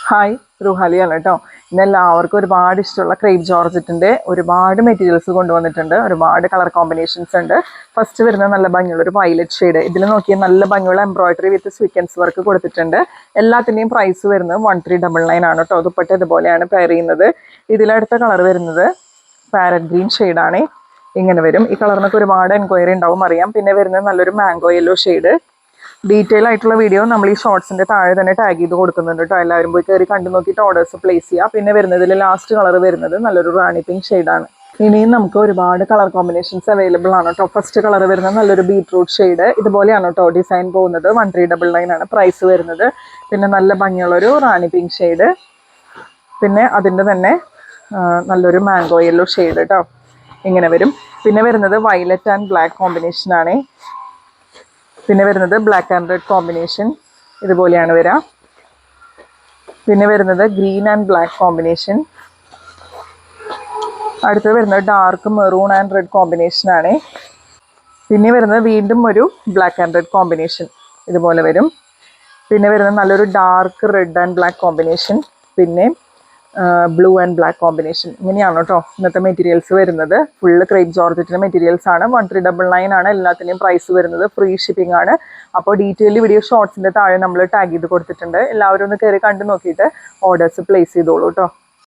Hi റുഹാലിയാണ് കേട്ടോ. ഇന്ന് എല്ലാവർക്കും ഒരുപാട് ഇഷ്ടമുള്ള ക്രേപ്പ് ജോർജറ്റിൻ്റെ ഒരുപാട് മെറ്റീരിയൽസ് കൊണ്ടുവന്നിട്ടുണ്ട്. ഒരുപാട് കളർ കോമ്പിനേഷൻസ് ഉണ്ട്. ഫസ്റ്റ് വരുന്നത് നല്ല ഭംഗിയുള്ള ഒരു വയലറ്റ് ഷെയ്ഡ്. ഇതിൽ നോക്കിയാൽ നല്ല ഭംഗിയുള്ള എംബ്രോയിഡറി വിത്ത് സ്വീക്വൻസ് വർക്ക് കൊടുത്തിട്ടുണ്ട്. എല്ലാത്തിൻ്റെയും പ്രൈസ് വരുന്നത് 1399 ആണ് കേട്ടോ. ദുപ്പട്ട ഇതുപോലെയാണ് പെയർ ചെയ്യുന്നത്. ഇതിലടുത്ത കളർ വരുന്നത് പാരറ്റ് ഗ്രീൻ ഷെയ്ഡാണ്. ഇങ്ങനെ വരും. ഈ കളറിനൊക്കെ ഒരുപാട് എൻക്വയറി ഉണ്ടാവും അറിയാം. പിന്നെ വരുന്നത് നല്ലൊരു മാംഗോ യെല്ലോ ഷെയ്ഡ്. ഡീറ്റെയിൽ ആയിട്ടുള്ള വീഡിയോ നമ്മൾ ഈ ഷോർട്സിൻ്റെ താഴെ തന്നെ ടാഗ് ചെയ്ത് കൊടുക്കുന്നുണ്ട് കേട്ടോ. എല്ലാവരും പോയി കയറി കണ്ടു നോക്കിയിട്ട് ഓർഡേഴ്സ് പ്ലേസ് ചെയ്യുക. പിന്നെ വരുന്നതിൽ ലാസ്റ്റ് കളർ വരുന്നത് നല്ലൊരു റാണി പിങ്ക് ഷെയ്ഡാണ്. ഇനിയും നമുക്ക് ഒരുപാട് കളർ കോമ്പിനേഷൻസ് അവൈലബിൾ ആണ് കേട്ടോ. ഫസ്റ്റ് കളർ വരുന്നത് നല്ലൊരു ബീട്രൂട്ട് ഷെയ്ഡ്. ഇതുപോലെയാണ് കേട്ടോ ഡിസൈൻ പോകുന്നത്. 1399 ആണ് പ്രൈസ് വരുന്നത്. പിന്നെ നല്ല ഭംഗിയുള്ളൊരു റാണി പിങ്ക് ഷെയ്ഡ്. പിന്നെ അതിൻ്റെ തന്നെ നല്ലൊരു മാംഗോ യെല്ലോ ഷെയ്ഡ് കേട്ടോ. ഇങ്ങനെ വരും. പിന്നെ വരുന്നത് വയലറ്റ് ആൻഡ് ബ്ലാക്ക് കോമ്പിനേഷനാണ്. പിന്നെ വരുന്നത് ബ്ലാക്ക് ആൻഡ് റെഡ് കോമ്പിനേഷൻ. ഇതുപോലെയാണ് വരിക. പിന്നെ വരുന്നത് ഗ്രീൻ ആൻഡ് ബ്ലാക്ക് കോമ്പിനേഷൻ. അടുത്തത് വരുന്നത് ഡാർക്ക് മെറൂൺ ആൻഡ് റെഡ് കോമ്പിനേഷനാണ്. പിന്നെ വരുന്നത് വീണ്ടും ഒരു ബ്ലാക്ക് ആൻഡ് റെഡ് കോമ്പിനേഷൻ. ഇതുപോലെ വരും. പിന്നെ വരുന്നത് നല്ലൊരു dark red and black combination. പിന്നെ ബ്ലൂ ആൻഡ് ബ്ലാക്ക് കോമ്പിനേഷൻ. ഇങ്ങനെയാണ് കേട്ടോ ഇന്നത്തെ മെറ്റീരിയൽസ് വരുന്നത്. ഫുള്ള് ക്രേപ്പ് ജോർജറ്റിൻ്റെ മെറ്റീരിയൽസ് ആണ്. 1399 ആണ് എല്ലാത്തിൻ്റെയും പ്രൈസ് വരുന്നത്. ഫ്രീ ഷിപ്പിംഗ് ആണ്. അപ്പോൾ ഡീറ്റെയിൽ വീഡിയോ ഷോർട്സിൻ്റെ താഴെ നമ്മൾ ടാഗ് ചെയ്ത് കൊടുത്തിട്ടുണ്ട്. എല്ലാവരും ഒന്ന് കയറി കണ്ടു നോക്കിയിട്ട് ഓർഡേഴ്സ് പ്ലേസ് ചെയ്തോളൂ കേട്ടോ.